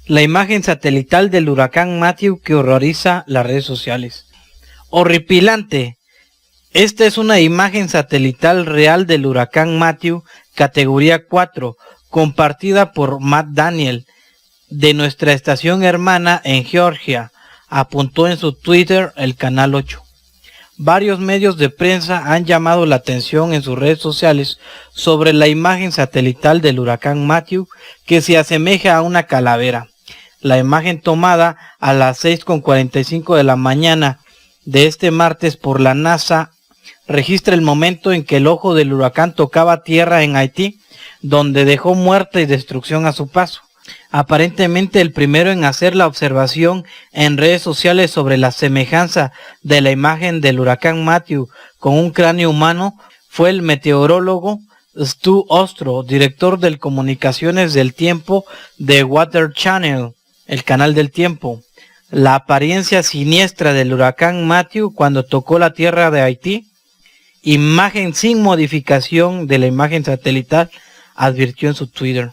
La imagen satelital del huracán Matthew que horroriza las redes sociales. Horripilante. Esta es una imagen satelital real del huracán Matthew, categoría 4, compartida por Matt Daniel, de nuestra estación hermana en Georgia, apuntó en su Twitter el Canal 8. Varios medios de prensa han llamado la atención en sus redes sociales sobre la imagen satelital del huracán Matthew, que se asemeja a una calavera. La imagen tomada a las 6:45 de la mañana de este martes por la NASA registra el momento en que el ojo del huracán tocaba tierra en Haití, donde dejó muerte y destrucción a su paso. Aparentemente el primero en hacer la observación en redes sociales sobre la semejanza de la imagen del huracán Matthew con un cráneo humano fue el meteorólogo Stu Ostro, director de comunicaciones del tiempo de Weather Channel, el canal del tiempo. La apariencia siniestra del huracán Matthew cuando tocó la tierra de Haití, imagen sin modificación de la imagen satelital, advirtió en su Twitter.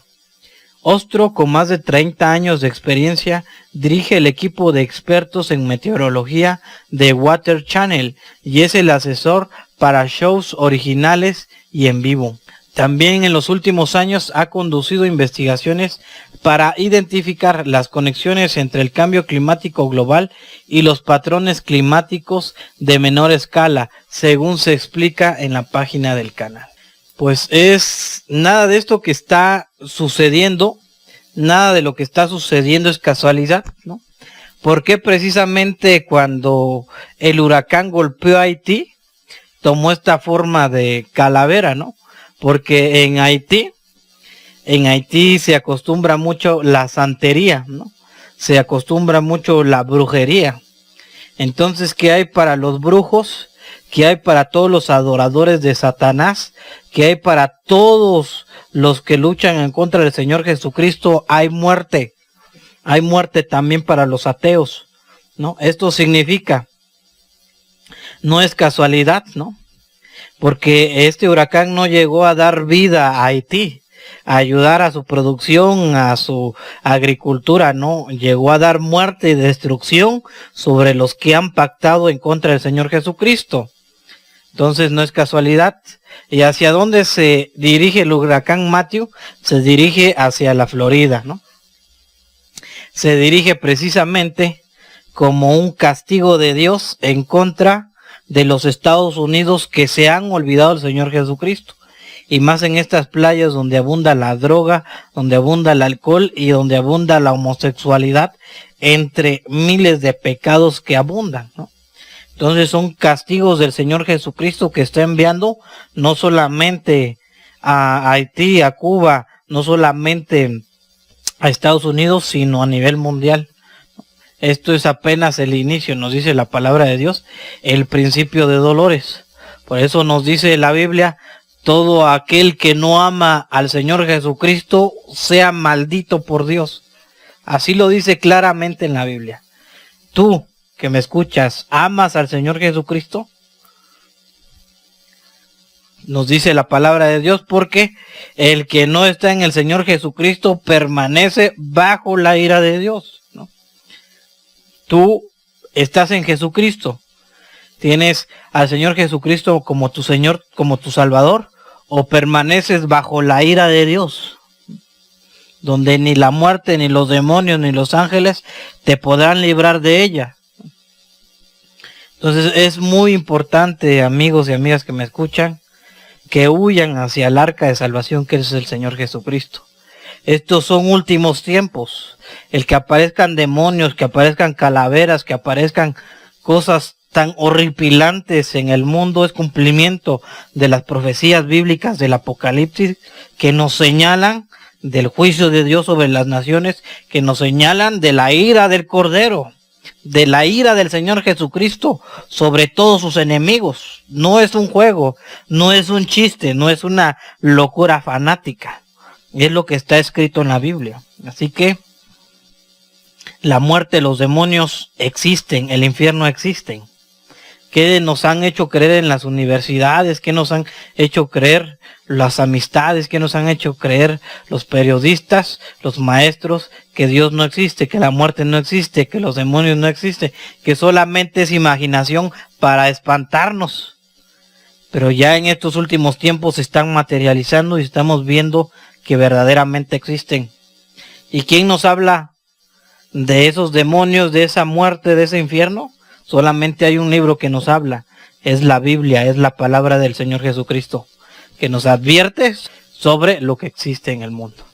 Ostro, con más de 30 años de experiencia, dirige el equipo de expertos en meteorología de Weather Channel y es el asesor para shows originales y en vivo. También en los últimos años ha conducido investigaciones para identificar las conexiones entre el cambio climático global y los patrones climáticos de menor escala, según se explica en la página del canal. Pues es nada de esto que está sucediendo, nada de lo que está sucediendo es casualidad, ¿no? Porque precisamente cuando el huracán golpeó a Haití, tomó esta forma de calavera, ¿no? Porque en Haití se acostumbra mucho la santería, ¿no? Se acostumbra mucho la brujería. Entonces, ¿qué hay para los brujos? ¿Qué hay para todos los adoradores de Satanás? ¿Qué hay para todos los que luchan en contra del Señor Jesucristo? Hay muerte. Hay muerte también para los ateos, ¿no? Esto significa, no es casualidad, ¿no? Porque este huracán no llegó a dar vida a Haití, a ayudar a su producción, a su agricultura, no, llegó a dar muerte y destrucción sobre los que han pactado en contra del Señor Jesucristo. Entonces no es casualidad. ¿Y hacia dónde se dirige el huracán Matthew? Se dirige hacia la Florida, ¿no? Se dirige precisamente como un castigo de Dios en contra de los Estados Unidos que se han olvidado del Señor Jesucristo. Y más en estas playas donde abunda la droga, donde abunda el alcohol y donde abunda la homosexualidad, entre miles de pecados que abundan, ¿no? Entonces son castigos del Señor Jesucristo que está enviando no solamente a Haití, a Cuba, no solamente a Estados Unidos, sino a nivel mundial. Esto es apenas el inicio, nos dice la palabra de Dios, el principio de dolores. Por eso nos dice la Biblia, todo aquel que no ama al Señor Jesucristo sea maldito por Dios. Así lo dice claramente en la Biblia. Tú que me escuchas, ¿amas al Señor Jesucristo? Nos dice la palabra de Dios, porque el que no está en el Señor Jesucristo permanece bajo la ira de Dios, ¿no? Tú estás en Jesucristo, tienes al Señor Jesucristo como tu Señor, como tu Salvador, o permaneces bajo la ira de Dios, donde ni la muerte, ni los demonios, ni los ángeles te podrán librar de ella. Entonces es muy importante, amigos y amigas que me escuchan, que huyan hacia el arca de salvación que es el Señor Jesucristo. Estos son últimos tiempos. El que aparezcan demonios, que aparezcan calaveras, que aparezcan cosas tan horripilantes en el mundo es cumplimiento de las profecías bíblicas del Apocalipsis que nos señalan del juicio de Dios sobre las naciones, que nos señalan de la ira del Cordero, de la ira del Señor Jesucristo sobre todos sus enemigos. No es un juego, no es un chiste, no es una locura fanática. Es lo que está escrito en la Biblia. Así que la muerte, los demonios existen, el infierno existen. ¿Qué nos han hecho creer en las universidades? ¿Qué nos han hecho creer las amistades? ¿Qué nos han hecho creer los periodistas, los maestros? Que Dios no existe, que la muerte no existe, que los demonios no existen, que solamente es imaginación para espantarnos. Pero ya en estos últimos tiempos se están materializando y estamos viendo que verdaderamente existen. ¿Y quién nos habla de esos demonios, de esa muerte, de ese infierno? Solamente hay un libro que nos habla, es la Biblia, es la palabra del Señor Jesucristo, que nos advierte sobre lo que existe en el mundo.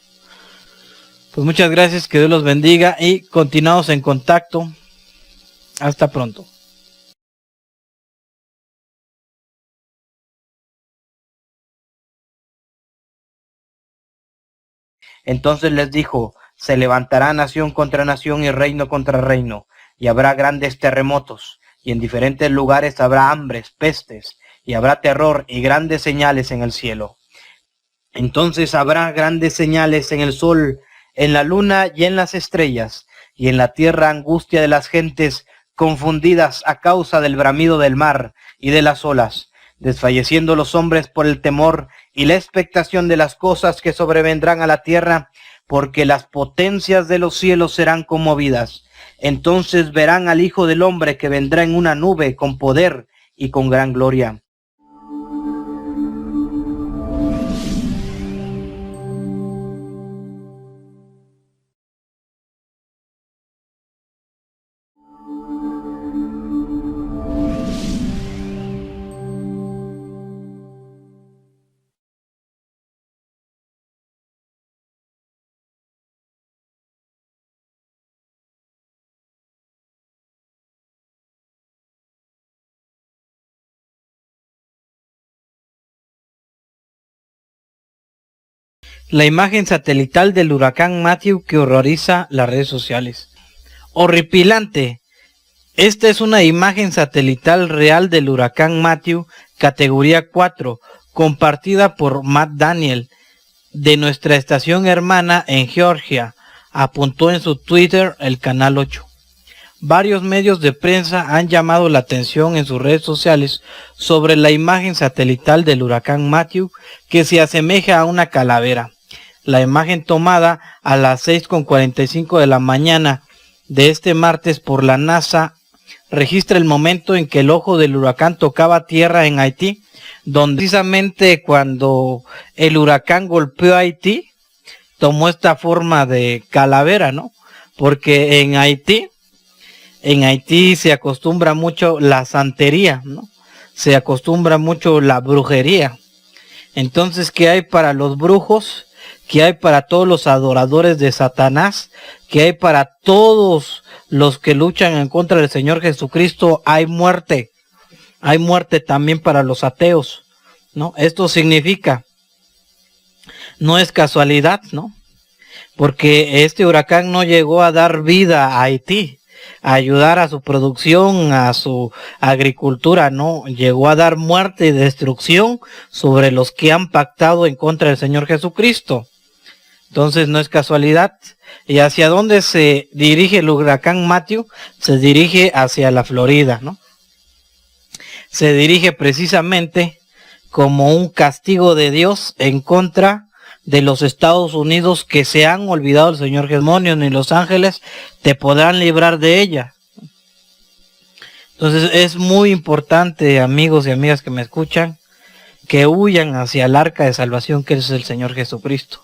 Pues muchas gracias, que Dios los bendiga y continuamos en contacto. Hasta pronto. Entonces les dijo: se levantará nación contra nación y reino contra reino, y habrá grandes terremotos, y en diferentes lugares habrá hambres, pestes, y habrá terror y grandes señales en el cielo. Entonces habrá grandes señales en el sol, en la luna y en las estrellas, y en la tierra angustia de las gentes confundidas a causa del bramido del mar y de las olas, desfalleciendo los hombres por el temor y la expectación de las cosas que sobrevendrán a la tierra, porque las potencias de los cielos serán conmovidas. Entonces verán al Hijo del Hombre que vendrá en una nube con poder y con gran gloria. La imagen satelital del huracán Matthew que horroriza las redes sociales. Horripilante. Esta es una imagen satelital real del huracán Matthew, categoría 4, compartida por Matt Daniel, de nuestra estación hermana en Georgia, apuntó en su Twitter el canal 8. Varios medios de prensa han llamado la atención en sus redes sociales sobre la imagen satelital del huracán Matthew, que se asemeja a una calavera. La imagen tomada a las 6:45 de la mañana de este martes por la NASA registra el momento en que el ojo del huracán tocaba tierra en Haití, donde precisamente cuando el huracán golpeó a Haití, tomó esta forma de calavera, ¿no? Porque en Haití se acostumbra mucho la santería, ¿no? Se acostumbra mucho la brujería. Entonces, ¿qué hay para los brujos? ¿Qué hay para todos los adoradores de Satanás? ¿Qué hay para todos los que luchan en contra del Señor Jesucristo? Hay muerte. Hay muerte también para los ateos, ¿no? Esto significa, no es casualidad, ¿no? Porque este huracán no llegó a dar vida a Haití, a ayudar a su producción, a su agricultura, no, llegó a dar muerte y destrucción sobre los que han pactado en contra del Señor Jesucristo. Entonces no es casualidad. ¿Y hacia dónde se dirige el huracán Matthew? Se dirige hacia la Florida, ¿no? Se dirige precisamente como un castigo de Dios en contra de los Estados Unidos, que se han olvidado del Señor. Demonios ni los ángeles te podrán librar de ella. Entonces es muy importante, amigos y amigas que me escuchan, que huyan hacia el arca de salvación, que es el Señor Jesucristo.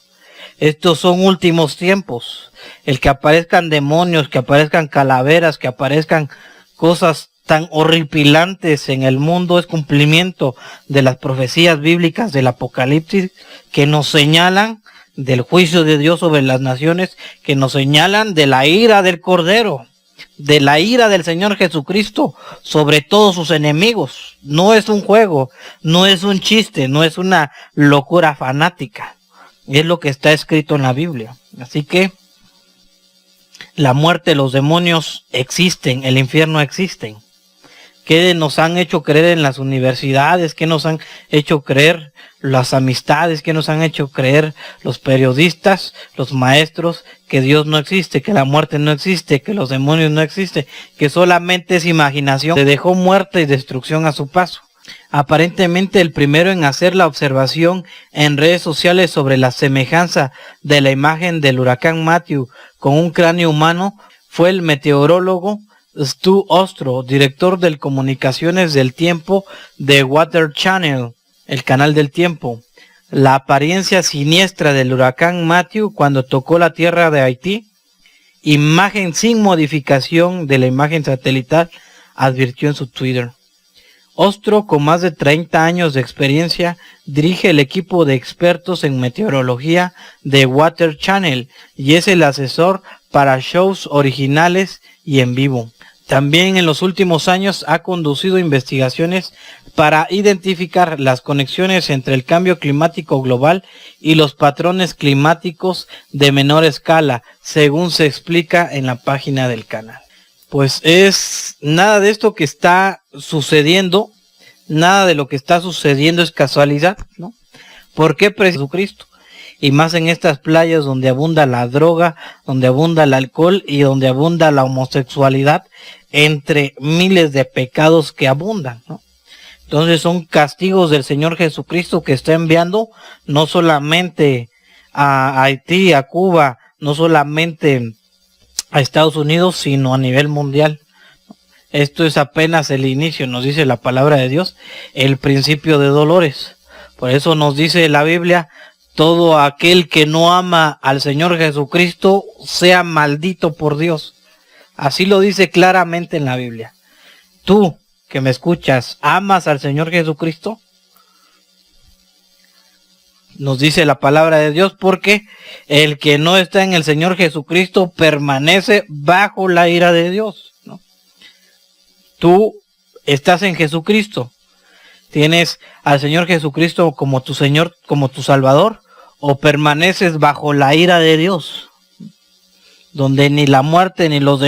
Estos son últimos tiempos. El que aparezcan demonios, que aparezcan calaveras, que aparezcan cosas tan horripilantes en el mundo es cumplimiento de las profecías bíblicas del Apocalipsis, que nos señalan del juicio de Dios sobre las naciones, que nos señalan de la ira del Cordero, de la ira del Señor Jesucristo sobre todos sus enemigos. No es un juego, no es un chiste, no es una locura fanática. Es lo que está escrito en la Biblia. Así que la muerte, los demonios existen, el infierno existen. ¿Qué nos han hecho creer en las universidades? ¿Qué nos han hecho creer las amistades? ¿Qué nos han hecho creer los periodistas, los maestros? Que Dios no existe, que la muerte no existe, que los demonios no existen, que solamente es imaginación. Se dejó muerte y destrucción a su paso. Aparentemente el primero en hacer la observación en redes sociales sobre la semejanza de la imagen del huracán Matthew con un cráneo humano fue el meteorólogo Stu Ostro, director de comunicaciones del tiempo de Weather Channel, el canal del tiempo. La apariencia siniestra del huracán Matthew cuando tocó la tierra de Haití, imagen sin modificación de la imagen satelital, advirtió en su Twitter. Ostro, con más de 30 años de experiencia, dirige el equipo de expertos en meteorología de Weather Channel y es el asesor para shows originales y en vivo. También en los últimos años ha conducido investigaciones para identificar las conexiones entre el cambio climático global y los patrones climáticos de menor escala, según se explica en la página del canal. Pues es nada de esto que está sucediendo, nada de lo que está sucediendo es casualidad, ¿no? ¿Por qué Jesucristo? Y más en estas playas donde abunda la droga, donde abunda el alcohol y donde abunda la homosexualidad, entre miles de pecados que abundan, ¿no? Entonces son castigos del Señor Jesucristo que está enviando no solamente a Haití, a Cuba, no solamente a Estados Unidos, sino a nivel mundial. Esto es apenas el inicio, nos dice la palabra de Dios, el principio de dolores. Por eso nos dice la Biblia, todo aquel que no ama al Señor Jesucristo sea maldito por Dios. Así lo dice claramente en la Biblia. Tú que me escuchas, ¿amas al Señor Jesucristo? Nos dice la palabra de Dios, porque el que no está en el Señor Jesucristo permanece bajo la ira de Dios, ¿no? Tú estás en Jesucristo. ¿Tienes al Señor Jesucristo como tu Señor, como tu Salvador? ¿O permaneces bajo la ira de Dios? Donde ni la muerte ni los demonios